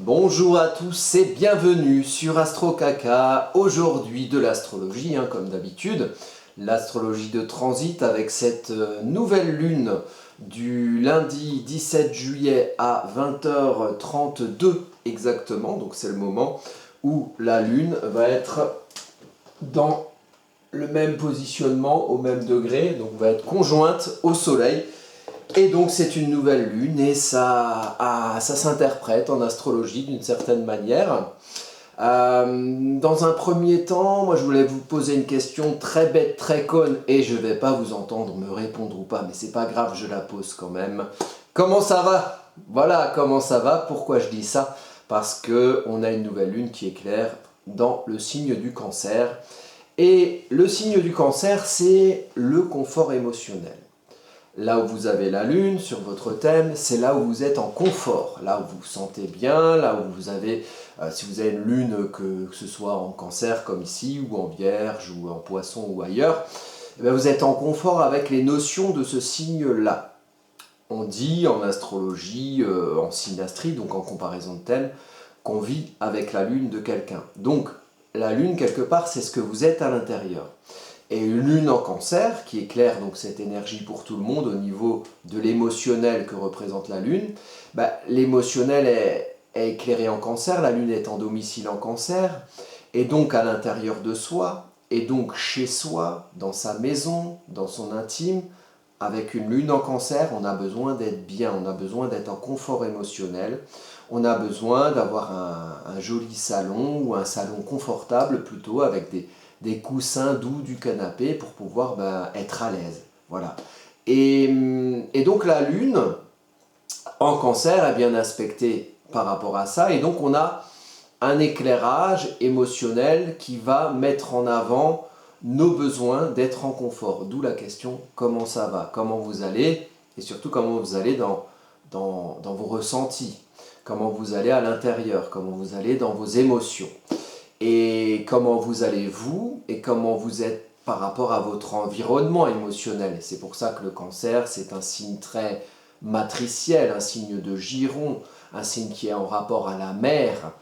Bonjour à tous et bienvenue sur Astro Kaka. Aujourd'hui de l'astrologie, comme d'habitude, l'astrologie de transit avec cette nouvelle lune du lundi 17 juillet à 20h32 exactement. Donc c'est le moment où la lune va être dans le même positionnement, au même degré, donc va être conjointe au soleil. Et donc c'est une nouvelle lune et ça s'interprète en astrologie d'une certaine manière. Dans un premier temps, moi je voulais vous poser une question très bête, très conne, et je ne vais pas vous entendre me répondre ou pas, mais c'est pas grave, je la pose quand même. Comment ça va? Voilà, comment ça va? Pourquoi je dis ça? Parce qu'on a une nouvelle lune qui éclaire dans le signe du Cancer. Et le signe du Cancer, c'est le confort émotionnel. Là où vous avez la lune sur votre thème, c'est là où vous êtes en confort, là où vous vous sentez bien, là où vous avez, si vous avez une lune, que ce soit en Cancer comme ici, ou en Vierge, ou en Poisson, ou ailleurs, vous êtes en confort avec les notions de ce signe-là. On dit en astrologie, en synastrie, donc en comparaison de thème, qu'on vit avec la lune de quelqu'un. Donc la lune, quelque part, c'est ce que vous êtes à l'intérieur. Et une lune en Cancer, qui éclaire donc cette énergie pour tout le monde au niveau de l'émotionnel que représente la lune, l'émotionnel est éclairé en Cancer, la lune est en domicile en Cancer, et donc à l'intérieur de soi, et donc chez soi, dans sa maison, dans son intime. Avec une lune en Cancer, on a besoin d'être bien, on a besoin d'être en confort émotionnel, on a besoin d'avoir un joli salon ou un salon confortable plutôt avec des coussins doux du canapé pour pouvoir être à l'aise. Voilà. Et donc la lune en Cancer est bien aspectée par rapport à ça, et donc on a un éclairage émotionnel qui va mettre en avant nos besoins d'être en confort. D'où la question, comment ça va? Comment vous allez? Et surtout, comment vous allez dans vos ressentis? Comment vous allez à l'intérieur? Comment vous allez dans vos émotions? Et comment vous allez vous? Et comment vous êtes par rapport à votre environnement émotionnel? C'est pour ça que le Cancer, c'est un signe très matriciel, un signe de giron, un signe qui est en rapport à la mère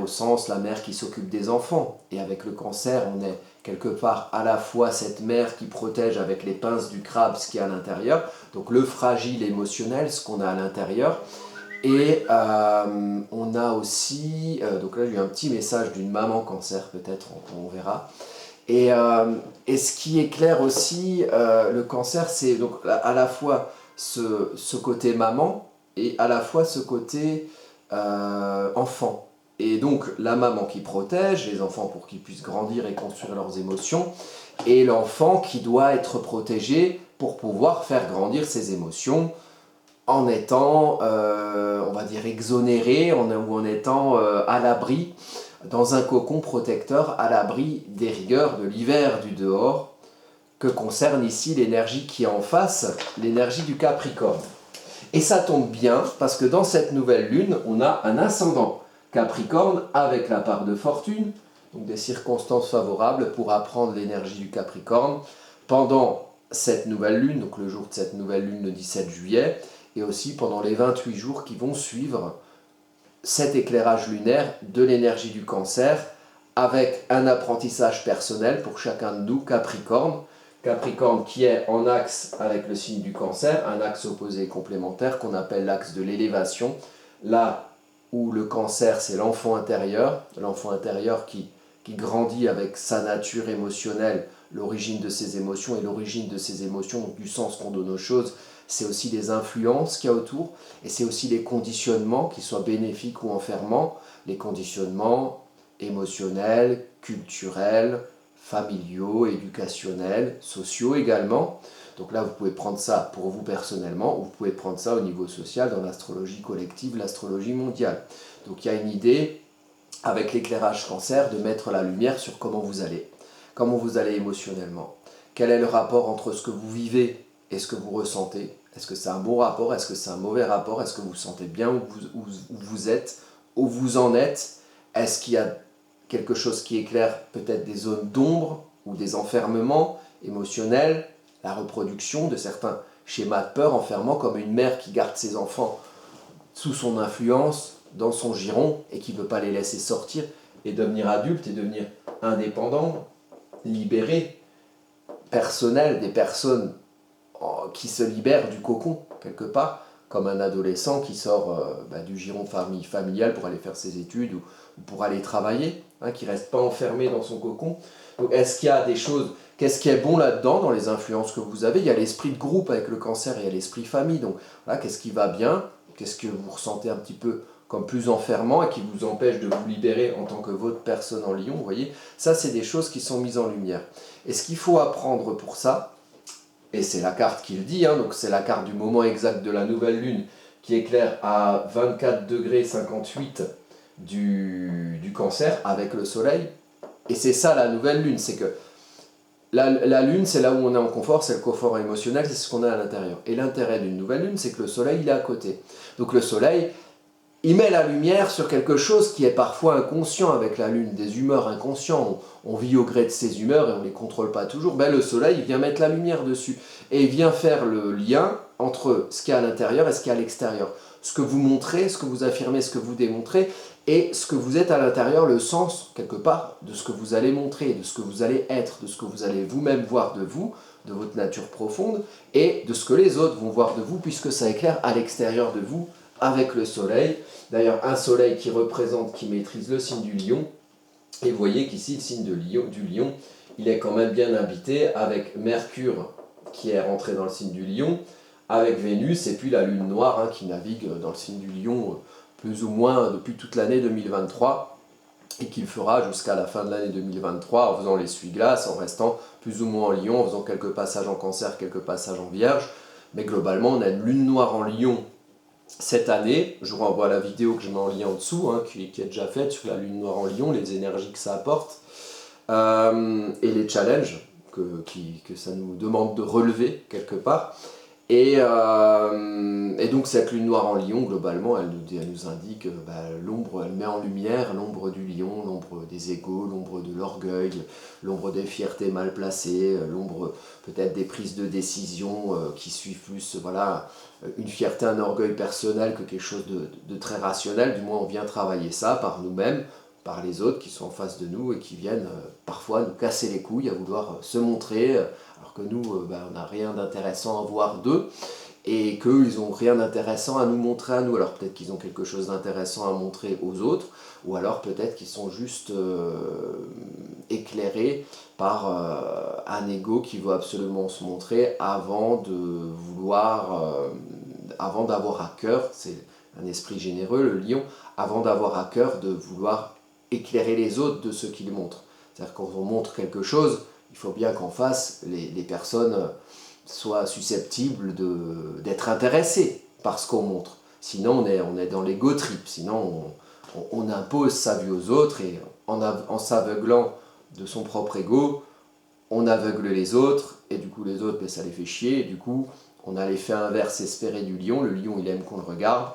au sens, la mère qui s'occupe des enfants. Et avec le Cancer, on est quelque part à la fois cette mère qui protège avec les pinces du crabe ce qui est à l'intérieur, donc le fragile émotionnel, ce qu'on a à l'intérieur. Et on a aussi, donc là j'ai eu un petit message d'une maman Cancer, peut-être, on verra. Et ce qui est clair aussi, le Cancer, c'est donc à la fois ce côté maman et à la fois ce côté enfant. Et donc la maman qui protège les enfants pour qu'ils puissent grandir et construire leurs émotions, et l'enfant qui doit être protégé pour pouvoir faire grandir ses émotions en étant, on va dire, exonéré, ou en étant à l'abri, dans un cocon protecteur, à l'abri des rigueurs de l'hiver du dehors, que concerne ici l'énergie qui est en face, l'énergie du Capricorne. Et ça tombe bien, parce que dans cette nouvelle lune, on a un ascendant Capricorne avec la part de fortune, donc des circonstances favorables pour apprendre l'énergie du Capricorne pendant cette nouvelle lune, donc le jour de cette nouvelle lune le 17 juillet, et aussi pendant les 28 jours qui vont suivre cet éclairage lunaire de l'énergie du Cancer, avec un apprentissage personnel pour chacun de nous, Capricorne. Capricorne qui est en axe avec le signe du Cancer, un axe opposé et complémentaire qu'on appelle l'axe de l'élévation, là où le Cancer c'est l'enfant intérieur qui grandit avec sa nature émotionnelle, l'origine de ses émotions, et l'origine de ses émotions, donc du sens qu'on donne aux choses, c'est aussi les influences qu'il y a autour, et c'est aussi les conditionnements, qu'ils soient bénéfiques ou enfermants, les conditionnements émotionnels, culturels, familiaux, éducationnels, sociaux également. Donc là, vous pouvez prendre ça pour vous personnellement, ou vous pouvez prendre ça au niveau social, dans l'astrologie collective, l'astrologie mondiale. Donc il y a une idée, avec l'éclairage Cancer, de mettre la lumière sur comment vous allez émotionnellement. Quel est le rapport entre ce que vous vivez et ce que vous ressentez? Est-ce que c'est un bon rapport? Est-ce que c'est un mauvais rapport? Est-ce que vous vous sentez bien où vous êtes? Où vous en êtes? Est-ce qu'il y a quelque chose qui éclaire peut-être des zones d'ombre ou des enfermements émotionnels? La reproduction de certains schémas de peur enfermant, comme une mère qui garde ses enfants sous son influence, dans son giron et qui ne veut pas les laisser sortir et devenir adulte et devenir indépendant, libéré, personnel, des personnes qui se libèrent du cocon, quelque part, comme un adolescent qui sort du giron familial pour aller faire ses études ou pour aller travailler, qui ne reste pas enfermé dans son cocon. Donc, est-ce qu'il y a des choses, qu'est-ce qui est bon là-dedans, dans les influences que vous avez? Il y a l'esprit de groupe avec le cancer, il y a l'esprit famille, donc voilà, qu'est-ce qui va bien? Qu'est-ce que vous ressentez un petit peu comme plus enfermant et qui vous empêche de vous libérer en tant que votre personne en lion, vous voyez? Ça, c'est des choses qui sont mises en lumière. Et ce qu'il faut apprendre pour ça, et c'est la carte qui le dit, donc c'est la carte du moment exact de la nouvelle lune qui éclaire à 24 degrés 58 du cancer avec le soleil. Et c'est ça la nouvelle lune, c'est que la lune, c'est là où on est en confort, c'est le confort émotionnel, c'est ce qu'on a à l'intérieur. Et l'intérêt d'une nouvelle lune, c'est que le soleil, il est à côté. Donc le soleil, il met la lumière sur quelque chose qui est parfois inconscient avec la lune, des humeurs inconscientes. On vit au gré de ces humeurs et on ne les contrôle pas toujours. Ben, le soleil, il vient mettre la lumière dessus. Et il vient faire le lien entre ce qu'il y a à l'intérieur et ce qu'il y a à l'extérieur. Ce que vous montrez, ce que vous affirmez, ce que vous démontrez, et ce que vous êtes à l'intérieur, le sens, quelque part, de ce que vous allez montrer, de ce que vous allez être, de ce que vous allez vous-même voir de vous, de votre nature profonde, et de ce que les autres vont voir de vous, puisque ça éclaire à l'extérieur de vous, avec le soleil. D'ailleurs, un soleil qui représente, qui maîtrise le signe du lion. Et vous voyez qu'ici, le signe du lion, il est quand même bien habité avec Mercure qui est rentré dans le signe du lion, avec Vénus et puis la lune noire qui navigue dans le signe du lion plus ou moins depuis toute l'année 2023 et qu'il fera jusqu'à la fin de l'année 2023 en faisant l'essuie-glace, en restant plus ou moins en lion, en faisant quelques passages en cancer, quelques passages en vierge. Mais globalement, on a une lune noire en lion cette année. Je vous renvoie à la vidéo que je mets en lien en dessous, qui est déjà faite sur la lune noire en lion, les énergies que ça apporte, et les challenges que ça nous demande de relever quelque part. Et donc cette lune noire en lion, globalement, elle nous indique l'ombre, elle met en lumière l'ombre du lion, l'ombre des égos, l'ombre de l'orgueil, l'ombre des fiertés mal placées, l'ombre peut-être des prises de décision qui suivent plus une fierté, un orgueil personnel que quelque chose de très rationnel. Du moins on vient travailler ça par nous-mêmes, par les autres qui sont en face de nous et qui viennent parfois nous casser les couilles à vouloir se montrer, alors que nous, on n'a rien d'intéressant à voir d'eux, et qu'eux, ils n'ont rien d'intéressant à nous montrer à nous. Alors peut-être qu'ils ont quelque chose d'intéressant à montrer aux autres, ou alors peut-être qu'ils sont juste éclairés par un ego qui veut absolument se montrer avant d'avoir à cœur, c'est un esprit généreux, le lion, avant d'avoir à cœur de vouloir éclairer les autres de ce qu'ils montrent. C'est-à-dire quand on montre quelque chose, il faut bien qu'en face, les personnes soient susceptibles d'être intéressées par ce qu'on montre. Sinon, on est dans l'ego trip. Sinon, on impose sa vue aux autres et en s'aveuglant de son propre ego, on aveugle les autres et du coup, les autres, ça les fait chier. Et du coup, on a l'effet inverse espéré du lion. Le lion, il aime qu'on le regarde.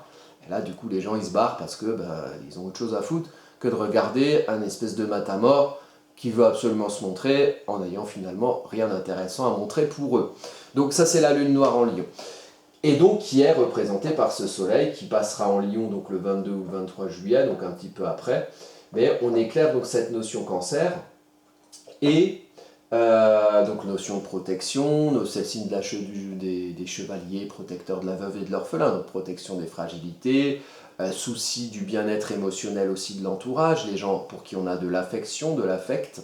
Et là, du coup, les gens, ils se barrent parce que ils ont autre chose à foutre que de regarder un espèce de matamor qui veut absolument se montrer en n'ayant finalement rien d'intéressant à montrer pour eux. Donc ça, c'est la lune noire en lion. Et donc qui est représentée par ce soleil qui passera en lion donc le 22 ou le 23 juillet, donc un petit peu après. Mais on éclaire donc cette notion cancer et donc notion de protection, c'est le signe des chevaliers, protecteurs de la veuve et de l'orphelin, donc protection des fragilités, souci du bien-être émotionnel aussi de l'entourage, les gens pour qui on a de l'affection, de l'affect,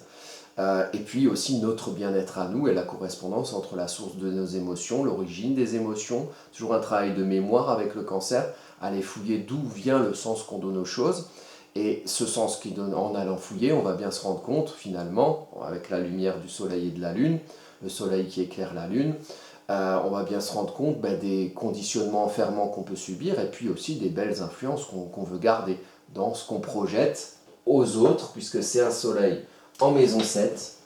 et puis aussi notre bien-être à nous et la correspondance entre la source de nos émotions, l'origine des émotions, toujours un travail de mémoire avec le cancer, aller fouiller d'où vient le sens qu'on donne aux choses. Et ce sens qui donne, en allant fouiller, on va bien se rendre compte finalement, avec la lumière du soleil et de la lune, le soleil qui éclaire la lune, on va bien se rendre compte des conditionnements enfermants qu'on peut subir et puis aussi des belles influences qu'on veut garder dans ce qu'on projette aux autres, puisque c'est un soleil en maison 7,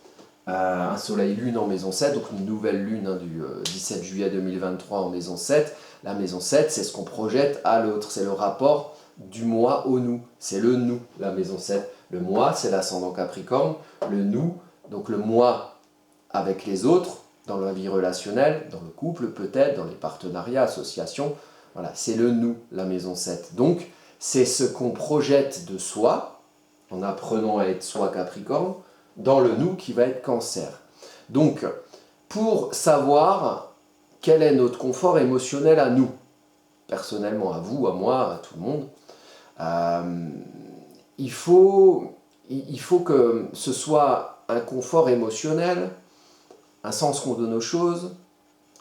un soleil lune en maison 7, donc une nouvelle lune du 17 juillet 2023 en maison 7. La maison 7, c'est ce qu'on projette à l'autre, c'est le rapport du moi au nous, c'est le nous, la maison 7. Le moi, c'est l'ascendant Capricorne, le nous, donc le moi avec les autres, dans la vie relationnelle, dans le couple peut-être, dans les partenariats, associations, voilà, c'est le nous, la maison 7. Donc, c'est ce qu'on projette de soi, en apprenant à être soi Capricorne, dans le nous qui va être Cancer. Donc, pour savoir quel est notre confort émotionnel à nous, personnellement, à vous, à moi, à tout le monde, il faut que ce soit un confort émotionnel, un sens qu'on donne aux choses,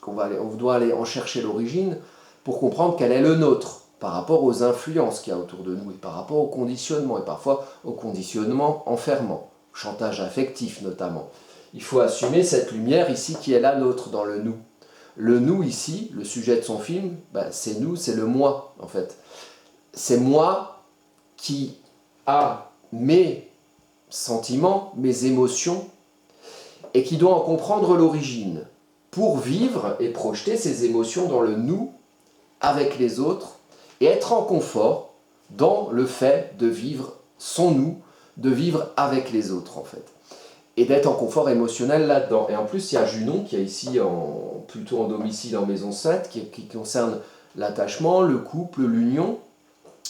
on doit aller en chercher l'origine pour comprendre quel est le nôtre par rapport aux influences qu'il y a autour de nous et par rapport au conditionnement et parfois au conditionnement enfermant, chantage affectif notamment. Il faut assumer cette lumière ici qui est la nôtre dans le nous. Le nous ici, le sujet de son film, c'est nous, c'est le moi en fait. C'est moi qui a mes sentiments, mes émotions et qui doit en comprendre l'origine pour vivre et projeter ces émotions dans le nous avec les autres et être en confort dans le fait de vivre son nous, de vivre avec les autres en fait. Et d'être en confort émotionnel là-dedans. Et en plus, il y a Junon qui est ici plutôt en domicile en maison 7, qui concerne l'attachement, le couple, l'union.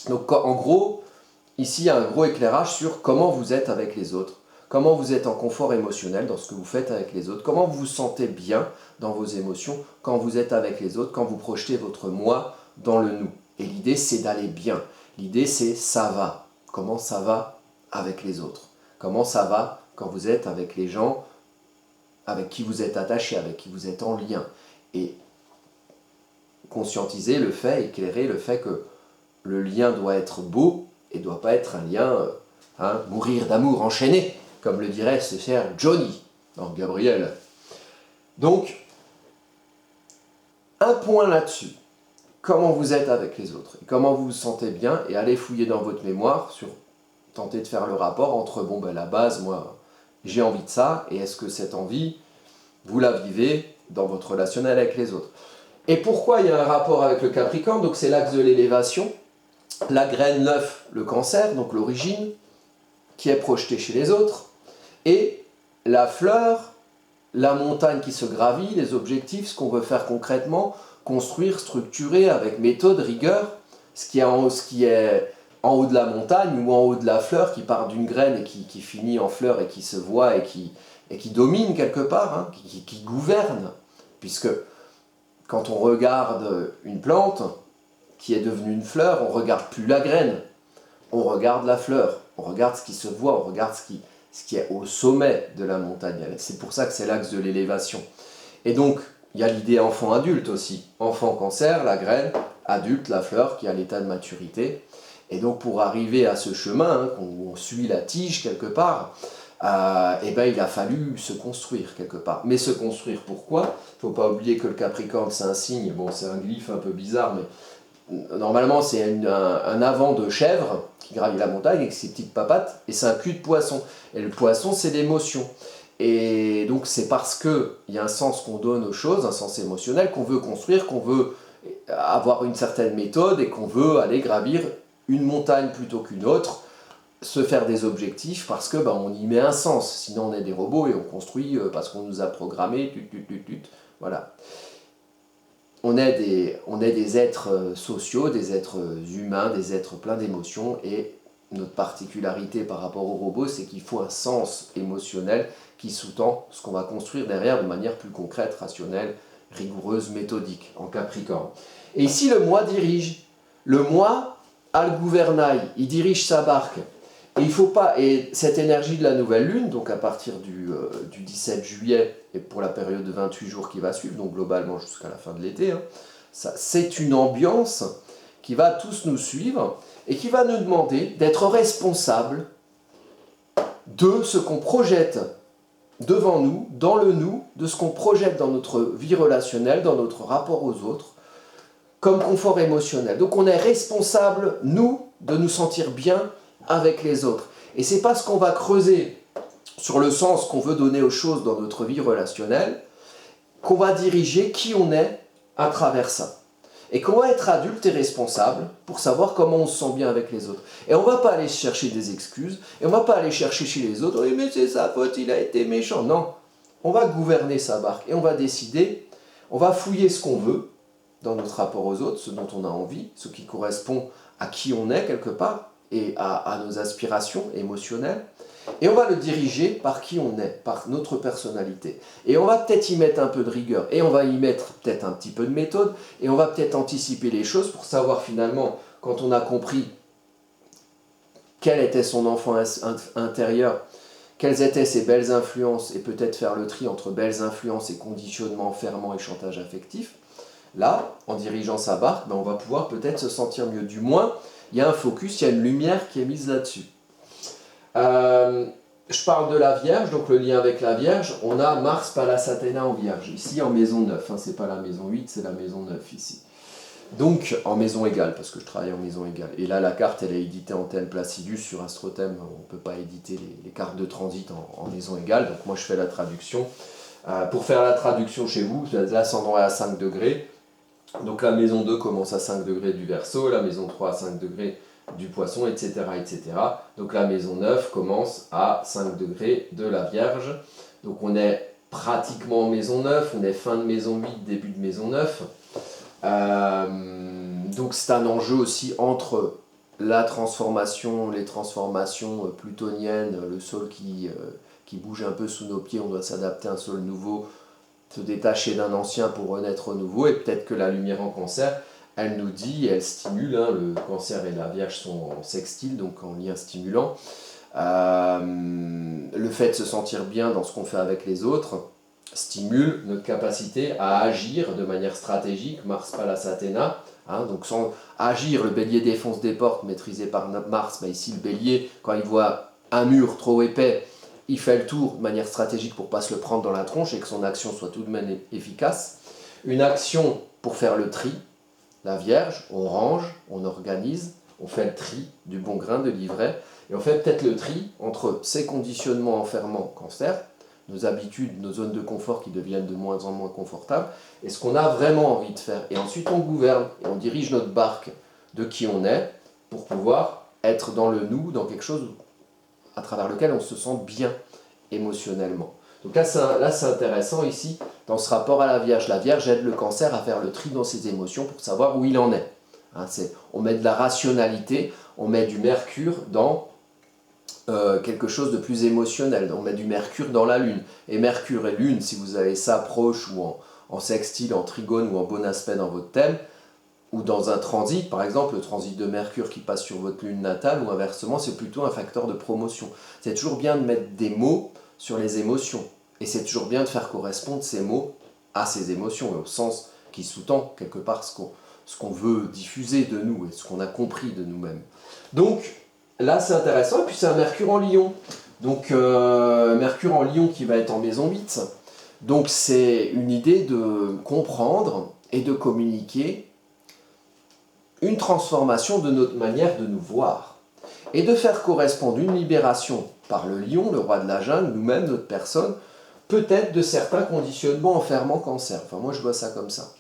Donc en gros, ici il y a un gros éclairage sur comment vous êtes avec les autres, comment vous êtes en confort émotionnel dans ce que vous faites avec les autres, comment vous vous sentez bien dans vos émotions quand vous êtes avec les autres, quand vous projetez votre moi dans le nous. Et l'idée c'est d'aller bien, l'idée c'est ça va, comment ça va avec les autres, comment ça va quand vous êtes avec les gens avec qui vous êtes attaché, avec qui vous êtes en lien. Et conscientiser le fait, éclairer le fait que le lien doit être beau et ne doit pas être un lien, mourir d'amour enchaîné, comme le dirait ce cher Johnny dans Gabriel. Donc, un point là-dessus, comment vous êtes avec les autres, et comment vous vous sentez bien, et allez fouiller dans votre mémoire sur tenter de faire le rapport entre, la base, moi, j'ai envie de ça, et est-ce que cette envie, vous la vivez dans votre relationnel avec les autres. Et pourquoi il y a un rapport avec le Capricorne? Donc c'est l'axe de l'élévation, la graine 9, le Cancer, donc l'origine, qui est projetée chez les autres, et la fleur, la montagne qui se gravit, les objectifs, ce qu'on veut faire concrètement, construire, structurer avec méthode, rigueur, ce qui est en haut de la montagne ou en haut de la fleur qui part d'une graine et qui finit en fleur et qui se voit et qui domine quelque part, qui gouverne. Puisque quand on regarde une plante qui est devenue une fleur, on ne regarde plus la graine, on regarde la fleur, on regarde ce qui se voit, on regarde ce qui est au sommet de la montagne. C'est pour ça que c'est l'axe de l'élévation. Et donc, il y a l'idée enfant-adulte aussi. Enfant Cancer, la graine, adulte, la fleur qui a l'état de maturité. Et donc pour arriver à ce chemin, où on suit la tige quelque part, il a fallu se construire quelque part. Mais se construire pourquoi? Il ne faut pas oublier que le Capricorne c'est un signe, c'est un glyphe un peu bizarre, mais normalement c'est un avant de chèvre qui gravit la montagne avec ses petites papates, et c'est un cul de poisson. Et le poisson c'est l'émotion. Et donc c'est parce qu'il y a un sens qu'on donne aux choses, un sens émotionnel, qu'on veut construire, qu'on veut avoir une certaine méthode et qu'on veut aller gravir une montagne plutôt qu'une autre, se faire des objectifs parce que on y met un sens, sinon on est des robots et on construit parce qu'on nous a programmé, voilà. On est des êtres sociaux, des êtres humains, des êtres pleins d'émotions, et notre particularité par rapport aux robots, c'est qu'il faut un sens émotionnel qui sous-tend ce qu'on va construire derrière de manière plus concrète, rationnelle, rigoureuse, méthodique, en Capricorne. Et ici, le moi dirige. Le moi a le gouvernail, il dirige sa barque. Et il faut pas, et cette énergie de la nouvelle lune, donc à partir du 17 juillet, et pour la période de 28 jours qui va suivre, donc globalement jusqu'à la fin de l'été, c'est une ambiance qui va tous nous suivre, et qui va nous demander d'être responsables de ce qu'on projette devant nous, dans le nous, de ce qu'on projette dans notre vie relationnelle, dans notre rapport aux autres, comme confort émotionnel. Donc on est responsable, nous, de nous sentir bien avec les autres. Et c'est parce qu'on va creuser sur le sens qu'on veut donner aux choses dans notre vie relationnelle qu'on va diriger qui on est à travers ça. Et qu'on va être adulte et responsable pour savoir comment on se sent bien avec les autres. Et on ne va pas aller chercher des excuses, et on ne va pas aller chercher chez les autres, oui, mais c'est sa faute, il a été méchant. Non, on va gouverner sa barque et on va décider, on va fouiller ce qu'on veut dans notre rapport aux autres, ce dont on a envie, ce qui correspond à qui on est quelque part et à nos aspirations émotionnelles. Et on va le diriger par qui on est, par notre personnalité. Et on va peut-être y mettre un peu de rigueur, et on va y mettre peut-être un petit peu de méthode, et on va peut-être anticiper les choses pour savoir finalement, quand on a compris quel était son enfant intérieur, quelles étaient ses belles influences, et peut-être faire le tri entre belles influences et conditionnement enfermant et chantage affectif, là, en dirigeant sa barque, on va pouvoir peut-être se sentir mieux. Du moins, il y a un focus, il y a une lumière qui est mise là-dessus. Je parle de la Vierge, donc le lien avec la Vierge, on a Mars Pallas Athéna en Vierge, ici en maison 9, c'est pas la maison 8, c'est la maison 9 ici. Donc en maison égale, parce que je travaille en maison égale. Et là la carte elle est éditée en thème Placidus sur AstroThème, on ne peut pas éditer les cartes de transit en maison égale, donc moi je fais la traduction. Pour faire la traduction chez vous, l'ascendant est à 5 degrés, donc la maison 2 commence à 5 degrés du Verseau, la maison 3 à 5 degrés du Poisson, etc., etc. Donc la maison 9 commence à 5 degrés de la Vierge. Donc on est pratiquement en maison 9, on est fin de maison 8, début de maison 9. Donc c'est un enjeu aussi entre la transformation, les transformations plutoniennes, le sol qui bouge un peu sous nos pieds, on doit s'adapter à un sol nouveau, se détacher d'un ancien pour renaître au nouveau, et peut-être que la lumière en Cancer, elle nous dit, elle stimule, le Cancer et la Vierge sont en sextile, donc en lien stimulant, le fait de se sentir bien dans ce qu'on fait avec les autres stimule notre capacité à agir de manière stratégique, Mars Pallas Athéna, donc sans agir, le bélier défonce des portes maîtrisé par Mars, mais ici le bélier, quand il voit un mur trop épais, il fait le tour de manière stratégique pour ne pas se le prendre dans la tronche et que son action soit tout de même efficace. Une action pour faire le tri, la Vierge, on range, on organise, on fait le tri du bon grain de l'ivraie, et on fait peut-être le tri entre ces conditionnements enfermants Cancer, nos habitudes, nos zones de confort qui deviennent de moins en moins confortables, et ce qu'on a vraiment envie de faire. Et ensuite on gouverne, et on dirige notre barque de qui on est, pour pouvoir être dans le nous, dans quelque chose à travers lequel on se sent bien émotionnellement. Donc là c'est intéressant ici, dans ce rapport à la Vierge. La Vierge aide le Cancer à faire le tri dans ses émotions pour savoir où il en est. On met de la rationalité, on met du Mercure dans quelque chose de plus émotionnel, on met du Mercure dans la Lune. Et Mercure et Lune, si vous avez ça proche ou en sextile, en trigone ou en bon aspect dans votre thème, ou dans un transit, par exemple, le transit de Mercure qui passe sur votre lune natale, ou inversement, c'est plutôt un facteur de promotion. C'est toujours bien de mettre des mots sur les émotions, et c'est toujours bien de faire correspondre ces mots à ces émotions, et au sens qui sous-tend quelque part ce qu'on veut diffuser de nous, et ce qu'on a compris de nous-mêmes. Donc, là c'est intéressant, et puis c'est un Mercure en Lion. Donc, Mercure en Lion qui va être en maison 8. Donc, c'est une idée de comprendre et de communiquer une transformation de notre manière de nous voir, et de faire correspondre une libération par le lion, le roi de la jungle, nous-mêmes, notre personne, peut-être de certains conditionnements enfermants Cancer. Enfin, moi je vois ça comme ça.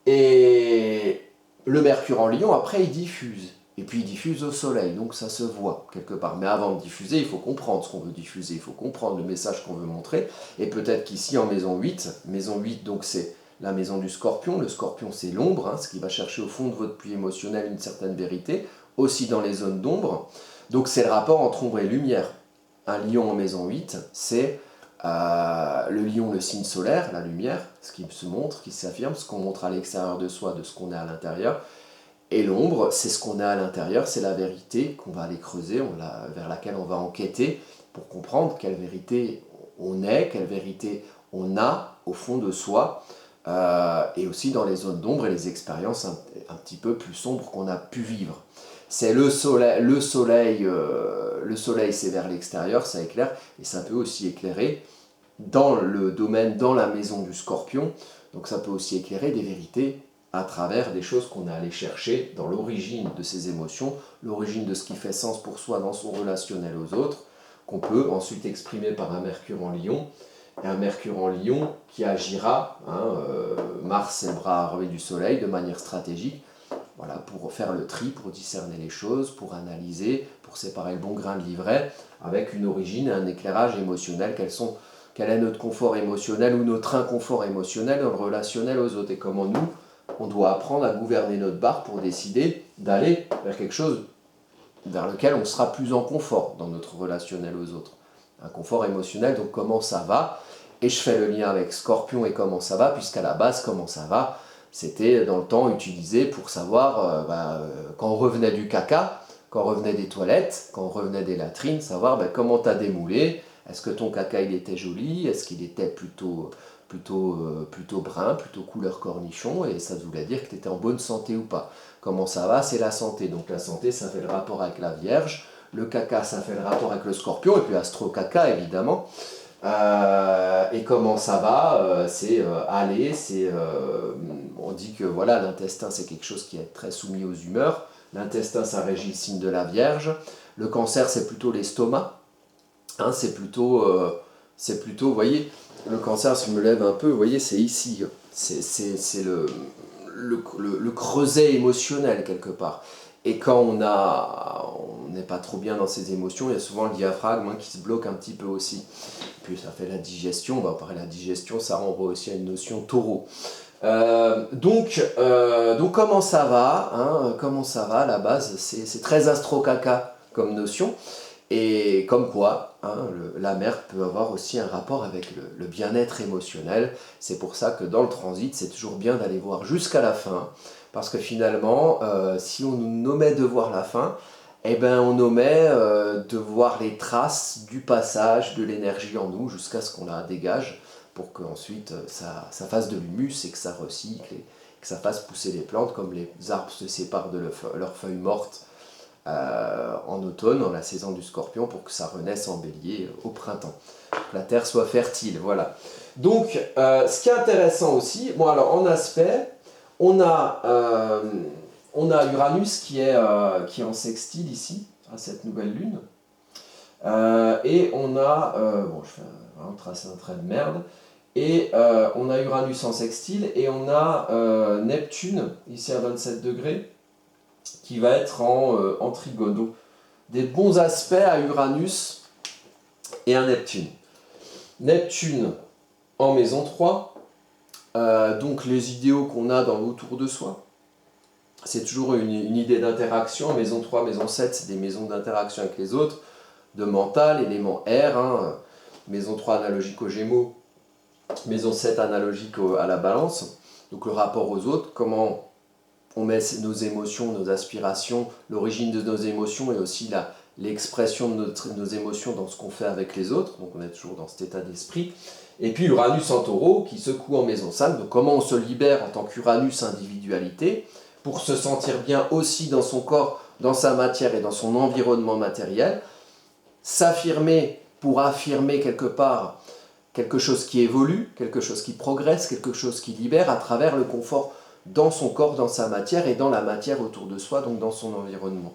Et le Mercure en Lion, après, il diffuse. Et puis il diffuse au soleil, donc ça se voit quelque part. Mais avant de diffuser, il faut comprendre ce qu'on veut diffuser, il faut comprendre le message qu'on veut montrer. Et peut-être qu'ici, en maison 8, donc c'est la maison du Scorpion. Le Scorpion, c'est l'ombre, ce qui va chercher au fond de votre puits émotionnel une certaine vérité, aussi dans les zones d'ombre. Donc c'est le rapport entre ombre et lumière. Un lion en maison 8, c'est le lion, le signe solaire, la lumière, ce qui se montre, qui s'affirme, ce qu'on montre à l'extérieur de soi, de ce qu'on est à l'intérieur. Et l'ombre, c'est ce qu'on a à l'intérieur, c'est la vérité qu'on va aller creuser, vers laquelle on va enquêter pour comprendre quelle vérité on est, quelle vérité on a au fond de soi, et aussi dans les zones d'ombre et les expériences un petit peu plus sombres qu'on a pu vivre. C'est le soleil c'est vers l'extérieur, ça éclaire, et ça peut aussi éclairer dans le domaine, dans la maison du Scorpion, donc ça peut aussi éclairer des vérités à travers des choses qu'on est allé chercher dans l'origine de ses émotions, l'origine de ce qui fait sens pour soi dans son relationnel aux autres, qu'on peut ensuite exprimer par un Mercure en Lion, et un Mercure en Lion qui agira, Mars c'est le bras armé du Soleil, de manière stratégique, voilà, pour faire le tri, pour discerner les choses, pour analyser, pour séparer le bon grain de l'ivraie, avec une origine et un éclairage émotionnel, quel est notre confort émotionnel ou notre inconfort émotionnel dans le relationnel aux autres, et comment nous, on doit apprendre à gouverner notre barque pour décider d'aller vers quelque chose vers lequel on sera plus en confort dans notre relationnel aux autres. Un confort émotionnel, donc comment ça va? Et je fais le lien avec Scorpion et comment ça va, puisqu'à la base, comment ça va, c'était dans le temps utilisé pour savoir, quand on revenait du caca, quand on revenait des toilettes, quand on revenait des latrines, savoir comment t'as démoulé, est-ce que ton caca il était joli, est-ce qu'il était plutôt brun, plutôt couleur cornichon, et ça voulait dire que tu étais en bonne santé ou pas. Comment ça va? C'est la santé. Donc la santé, ça fait le rapport avec la Vierge. Le caca, ça fait le rapport avec le Scorpion, et puis astro-caca, évidemment. Et comment ça va? C'est aller, on dit que voilà, l'intestin, c'est quelque chose qui est très soumis aux humeurs. L'intestin, ça régit le signe de la Vierge. Le Cancer, c'est plutôt l'estomac. Hein, c'est plutôt, vous voyez, le Cancer, si je me lève un peu, vous voyez, c'est ici. C'est le creuset émotionnel, quelque part. Et quand on n'est pas trop bien dans ses émotions, il y a souvent le diaphragme qui se bloque un petit peu aussi. Puis ça fait la digestion, pareil, la digestion, ça renvoie aussi à une notion taureau. Donc comment ça va, hein, comment ça va, à la base, c'est très astro-caca comme notion. Et comme quoi, hein, la mer peut avoir aussi un rapport avec le bien-être émotionnel. C'est pour ça que dans le transit, c'est toujours bien d'aller voir jusqu'à la fin. Parce que finalement, si on nous omet de voir la fin, eh ben, on omet de voir les traces du passage de l'énergie en nous jusqu'à ce qu'on la dégage pour qu'ensuite ça fasse de l'humus et que ça recycle et que ça fasse pousser les plantes comme les arbres se séparent de leurs feuilles mortes en automne, dans la saison du Scorpion, pour que ça renaisse en bélier au printemps. Que la terre soit fertile, voilà. Donc, ce qui est intéressant aussi, bon alors en aspect, on a Uranus qui est en sextile ici, à cette nouvelle lune. Et on a, je fais tracer un trait de merde, et on a Uranus en sextile, et on a Neptune, ici à 27 degrés, qui va être en trigone. Donc, des bons aspects à Uranus et à Neptune. Neptune en maison 3, donc les idéaux qu'on a dans l'autour de soi. C'est toujours une idée d'interaction. Maison 3, maison 7, c'est des maisons d'interaction avec les autres, de mental, élément R. Hein. Maison 3 analogique aux Gémeaux, maison 7 analogique à la Balance. Donc le rapport aux autres, comment on met nos émotions, nos aspirations, l'origine de nos émotions et aussi l'expression de nos émotions dans ce qu'on fait avec les autres. Donc on est toujours dans cet état d'esprit. Et puis Uranus en taureau qui secoue en maison 5. Donc comment on se libère en tant qu'Uranus individualité pour se sentir bien aussi dans son corps, dans sa matière et dans son environnement matériel. S'affirmer pour affirmer quelque part quelque chose qui évolue, quelque chose qui progresse, quelque chose qui libère à travers le confort dans son corps, dans sa matière et dans la matière autour de soi, donc dans son environnement.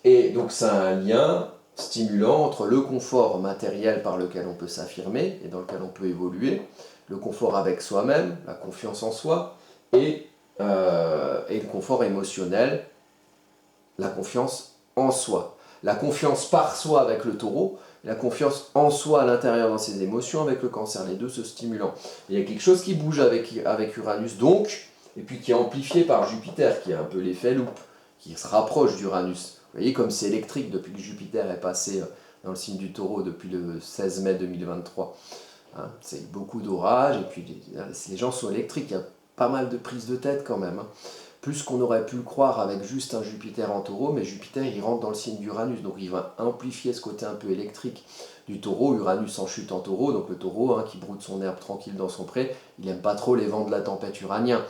Et donc c'est un lien stimulant entre le confort matériel par lequel on peut s'affirmer et dans lequel on peut évoluer, le confort avec soi-même, la confiance en soi, et le confort émotionnel, la confiance en soi. La confiance par soi avec le taureau, la confiance en soi à l'intérieur dans ses émotions avec le cancer, les deux se stimulant. Il y a quelque chose qui bouge avec Uranus donc, et puis qui est amplifié par Jupiter, qui a un peu l'effet loupe, qui se rapproche d'Uranus. Vous voyez comme c'est électrique depuis que Jupiter est passé dans le signe du taureau depuis le 16 mai 2023. Hein, c'est beaucoup d'orages, et puis les gens sont électriques, il y a pas mal de prises de tête quand même. Hein. Plus qu'on aurait pu le croire avec juste un Jupiter en taureau, mais Jupiter il rentre dans le signe d'Uranus, donc il va amplifier ce côté un peu électrique du taureau. Uranus en chute en taureau, donc le taureau qui broute son herbe tranquille dans son pré, il n'aime pas trop les vents de la tempête uranien.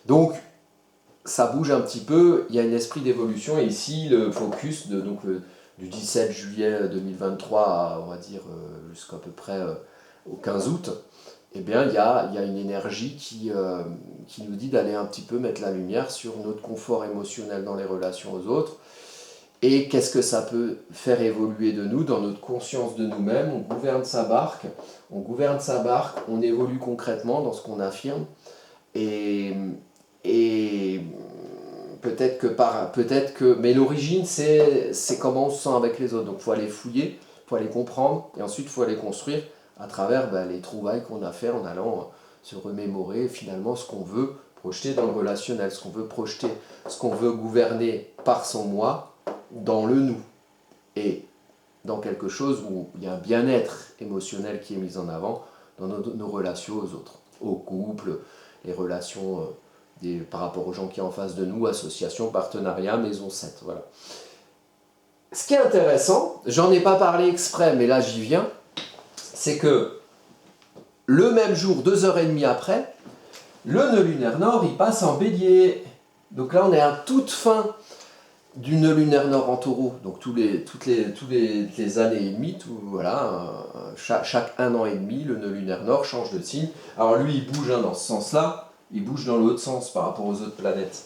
Donc ça bouge un petit peu, il y a un esprit d'évolution, et ici le focus du 17 juillet 2023 à, on va dire, jusqu'à peu près au 15 août, eh bien, il y a une énergie qui nous dit d'aller un petit peu mettre la lumière sur notre confort émotionnel dans les relations aux autres. Et qu'est-ce que ça peut faire évoluer de nous, dans notre conscience de nous-mêmes. On gouverne sa barque, on évolue concrètement dans ce qu'on affirme. Et peut-être que mais l'origine, c'est comment on se sent avec les autres. Donc il faut aller fouiller, il faut aller comprendre, et ensuite il faut aller construire à travers les trouvailles qu'on a fait en allant se remémorer finalement ce qu'on veut projeter dans le relationnel, ce qu'on veut projeter, ce qu'on veut gouverner par son moi dans le nous. Et dans quelque chose où il y a un bien-être émotionnel qui est mis en avant dans nos relations aux autres, au couple, les relations par rapport aux gens qui sont en face de nous, associations, partenariats, maison 7, voilà. Ce qui est intéressant, j'en ai pas parlé exprès, mais là j'y viens, c'est que le même jour, 2h30 après, le nœud lunaire nord, il passe en bélier. Donc là, on est à toute fin du nœud lunaire nord en taureau. Donc toutes les années et demie, chaque 1 an et demi, le nœud lunaire nord change de signe. Alors lui, il bouge dans ce sens-là, il bouge dans l'autre sens par rapport aux autres planètes.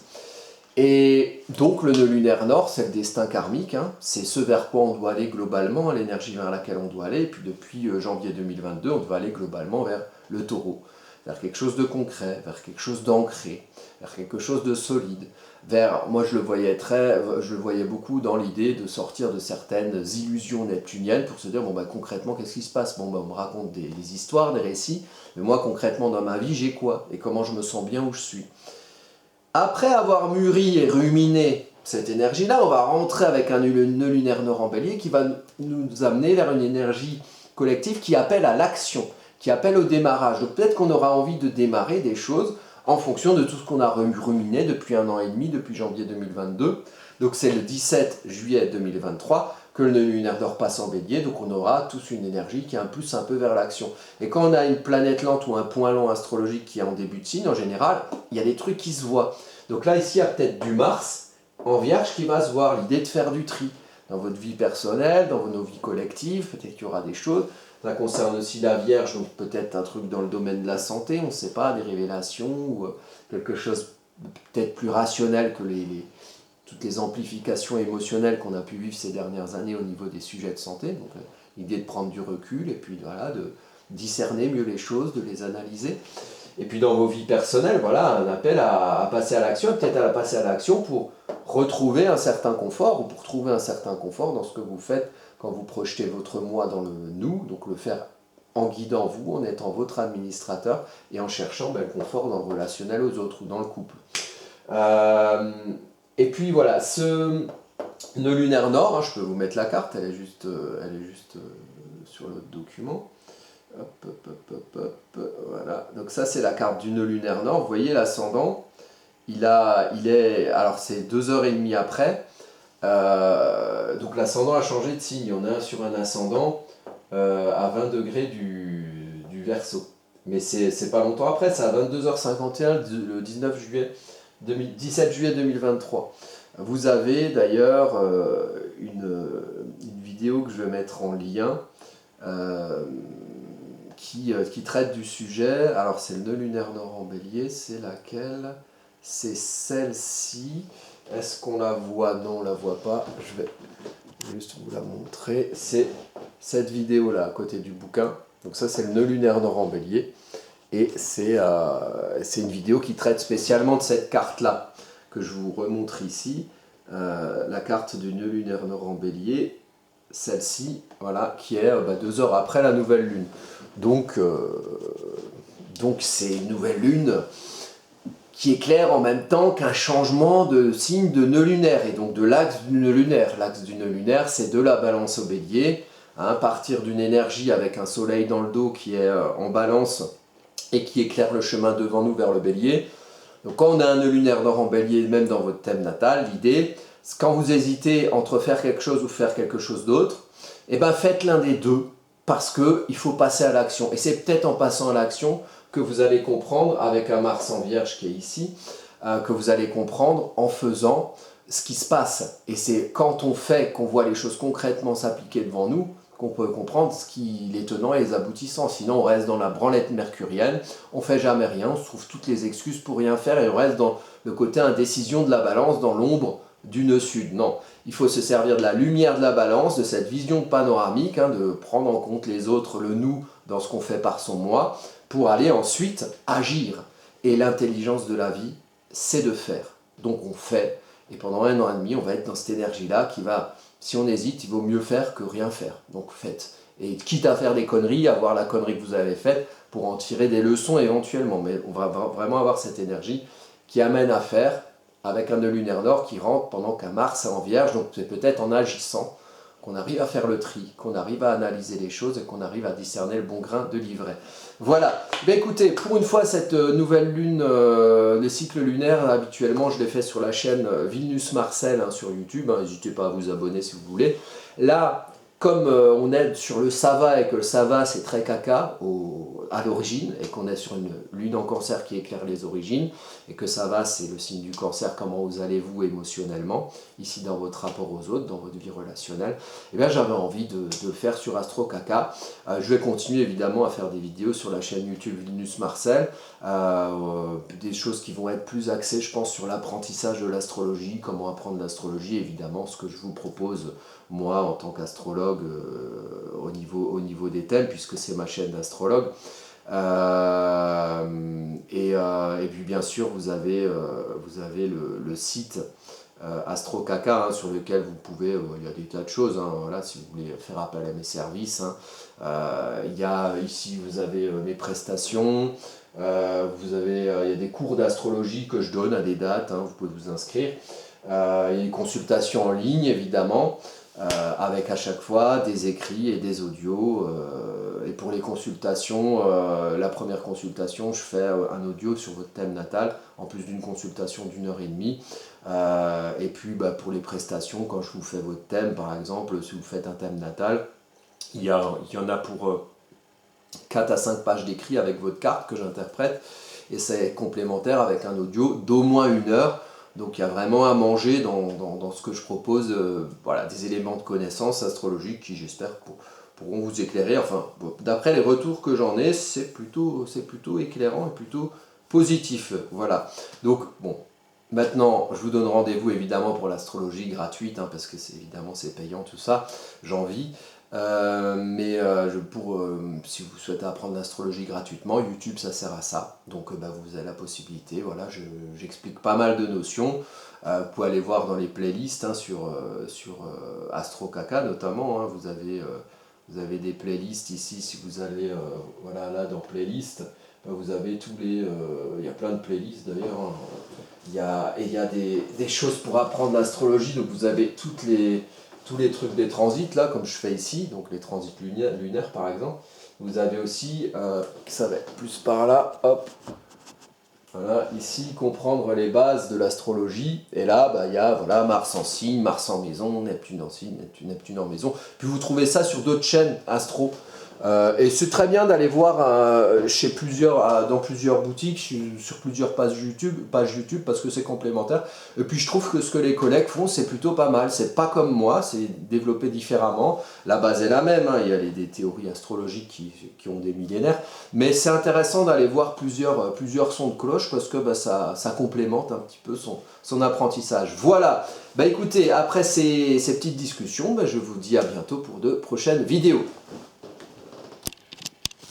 Et donc le nœud lunaire nord, c'est le destin karmique, c'est ce vers quoi on doit aller globalement, l'énergie vers laquelle on doit aller. Et puis depuis janvier 2022, on doit aller globalement vers le taureau, vers quelque chose de concret, vers quelque chose d'ancré, vers quelque chose de solide. Moi je le voyais beaucoup dans l'idée de sortir de certaines illusions neptuniennes pour se dire, concrètement, qu'est-ce qui se passe? On me raconte des histoires, des récits, mais moi concrètement dans ma vie, j'ai quoi? Et comment je me sens bien où je suis? Après avoir mûri et ruminé cette énergie-là, on va rentrer avec un nœud lunaire nord en bélier qui va nous amener vers une énergie collective qui appelle à l'action, qui appelle au démarrage. Donc peut-être qu'on aura envie de démarrer des choses en fonction de tout ce qu'on a ruminé depuis 1 an et demi, depuis janvier 2022. Donc c'est le 17 juillet 2023 que le nœud lunaire nord passe en bélier, donc on aura tous une énergie qui est un peu vers l'action. Et quand on a une planète lente ou un point lent astrologique qui est en début de signe, en général, il y a des trucs qui se voient. Donc là, ici, il y a peut-être du Mars en Vierge qui va se voir, l'idée de faire du tri dans votre vie personnelle, dans nos vies collectives, peut-être qu'il y aura des choses. Ça concerne aussi la Vierge, donc peut-être un truc dans le domaine de la santé, on ne sait pas, des révélations, ou quelque chose peut-être plus rationnel que toutes les amplifications émotionnelles qu'on a pu vivre ces dernières années au niveau des sujets de santé. Donc l'idée de prendre du recul et puis voilà, de discerner mieux les choses, de les analyser. Et puis dans vos vies personnelles, voilà, un appel à passer à l'action, peut-être à passer à l'action pour retrouver un certain confort, ou pour trouver un certain confort dans ce que vous faites quand vous projetez votre moi dans le nous, donc le faire en guidant vous, en étant votre administrateur, et en cherchant le confort dans le relationnel aux autres, ou dans le couple. Et puis voilà, ce nœud lunaire nord, je peux vous mettre la carte, elle est juste sur l'autre document. Voilà. Donc ça c'est la carte du nœud lunaire nord. Vous voyez l'ascendant, alors c'est 2h30 après. Donc l'ascendant a changé de signe. On est sur un ascendant à 20 degrés du Verseau. Mais c'est pas longtemps après, c'est à 22h51 le 17 juillet 2023. Vous avez d'ailleurs une vidéo que je vais mettre en lien. Qui traite du sujet. Alors c'est le nœud lunaire nord en bélier, c'est laquelle? C'est celle-ci. Est-ce qu'on la voit? Non, on la voit pas. Je vais juste vous la montrer. C'est cette vidéo-là, à côté du bouquin. Donc ça, c'est le nœud lunaire nord en bélier. Et c'est une vidéo qui traite spécialement de cette carte-là, que je vous remontre ici. La carte du nœud lunaire nord en bélier, celle-ci, voilà, qui est 2 heures après la nouvelle lune. Donc c'est une nouvelle lune qui éclaire en même temps qu'un changement de signe de nœud lunaire, et donc de l'axe du nœud lunaire. L'axe du nœud lunaire, c'est de la balance au bélier, partir d'une énergie avec un soleil dans le dos qui est en balance et qui éclaire le chemin devant nous vers le bélier. Donc quand on a un nœud lunaire nord en bélier, même dans votre thème natal, l'idée, c'est quand vous hésitez entre faire quelque chose ou faire quelque chose d'autre, faites l'un des deux, parce qu'il faut passer à l'action. Et c'est peut-être en passant à l'action que vous allez comprendre, avec un Mars en Vierge qui est ici, que vous allez comprendre en faisant ce qui se passe. Et c'est quand on fait, qu'on voit les choses concrètement s'appliquer devant nous, qu'on peut comprendre les tenants et les aboutissants. Sinon, on reste dans la branlette mercurienne, on ne fait jamais rien, on se trouve toutes les excuses pour rien faire, et on reste dans le côté indécision de la balance, dans l'ombre du nœud sud. Non, il faut se servir de la lumière de la balance, de cette vision panoramique, de prendre en compte les autres, le nous, dans ce qu'on fait par son moi, pour aller ensuite agir. Et l'intelligence de la vie, c'est de faire. Donc on fait, et pendant 1 an et demi, on va être dans cette énergie-là qui va, si on hésite, il vaut mieux faire que rien faire. Donc faites. Et quitte à faire des conneries, à voir la connerie que vous avez faite, pour en tirer des leçons éventuellement. Mais on va vraiment avoir cette énergie. qui amène à faire avec un nœud lunaire nord qui rentre pendant qu'un Mars est en Vierge. Donc c'est peut-être en agissant qu'on arrive à faire le tri, qu'on arrive à analyser les choses et qu'on arrive à discerner le bon grain de l'ivraie. Voilà, bien écoutez, pour une fois cette nouvelle lune, les cycles lunaires, habituellement je les fais sur la chaîne Vilnius Marcel sur YouTube, n'hésitez pas à vous abonner si vous voulez. Là, comme on est sur le Sava et que le Sava c'est très caca à l'origine et qu'on est sur une lune en cancer qui éclaire les origines et que Sava c'est le signe du cancer, comment vous allez-vous émotionnellement ici dans votre rapport aux autres, dans votre vie relationnelle, et bien j'avais envie de le faire sur Astro Caca. Je vais continuer évidemment à faire des vidéos sur la chaîne YouTube Vilnius Marcel, des choses qui vont être plus axées je pense sur l'apprentissage de l'astrologie, comment apprendre l'astrologie, évidemment ce que je vous propose moi en tant qu'astrologue au niveau des thèmes, puisque c'est ma chaîne d'astrologue. Et puis bien sûr vous avez le site Astro Caca sur lequel vous pouvez, il y a des tas de choses, voilà, si vous voulez faire appel à mes services. Il y a ici vous avez mes prestations, il y a des cours d'astrologie que je donne à des dates, vous pouvez vous inscrire. Il y a des consultations en ligne évidemment, avec à chaque fois des écrits et des audios. Et pour les consultations, la première consultation, je fais un audio sur votre thème natal, en plus d'une consultation d'1h30. Et puis pour les prestations, quand je vous fais votre thème, par exemple, si vous faites un thème natal, il y en a pour 4 à 5 pages d'écrit avec votre carte que j'interprète. Et c'est complémentaire avec un audio d'au moins 1 heure. Donc il y a vraiment à manger dans ce que je propose, voilà, des éléments de connaissance astrologique qui j'espère pourront vous éclairer. Enfin, d'après les retours que j'en ai, c'est plutôt éclairant et plutôt positif. Voilà. Donc bon, maintenant je vous donne rendez-vous évidemment pour l'astrologie gratuite, parce que évidemment c'est payant tout ça, j'en vis. Si vous souhaitez apprendre l'astrologie gratuitement, YouTube ça sert à ça, donc vous avez la possibilité, voilà, j'explique pas mal de notions, vous pouvez aller voir dans les playlists sur Astro Caca notamment, vous avez des playlists ici, si vous allez voilà, là dans playlist, vous avez tous les, il y a plein de playlists d'ailleurs, il y a des choses pour apprendre l'astrologie, donc vous avez tous les trucs des transits, là, comme je fais ici, donc les transits lunaires par exemple. Vous avez aussi, ça va être plus par là, hop, voilà, ici, comprendre les bases de l'astrologie. Et là, il y a voilà, Mars en signe, Mars en maison, Neptune en signe, Neptune en maison. Puis vous trouvez ça sur d'autres chaînes astro. Et c'est très bien d'aller voir dans plusieurs boutiques, sur plusieurs pages YouTube parce que c'est complémentaire. Et puis je trouve que ce que les collègues font, c'est plutôt pas mal. C'est pas comme moi, c'est développé différemment. La base est la même, il y a des théories astrologiques qui ont des millénaires. Mais c'est intéressant d'aller voir plusieurs sons de cloche parce que ça complémente un petit peu son apprentissage. Voilà, écoutez, après ces petites discussions, je vous dis à bientôt pour de prochaines vidéos.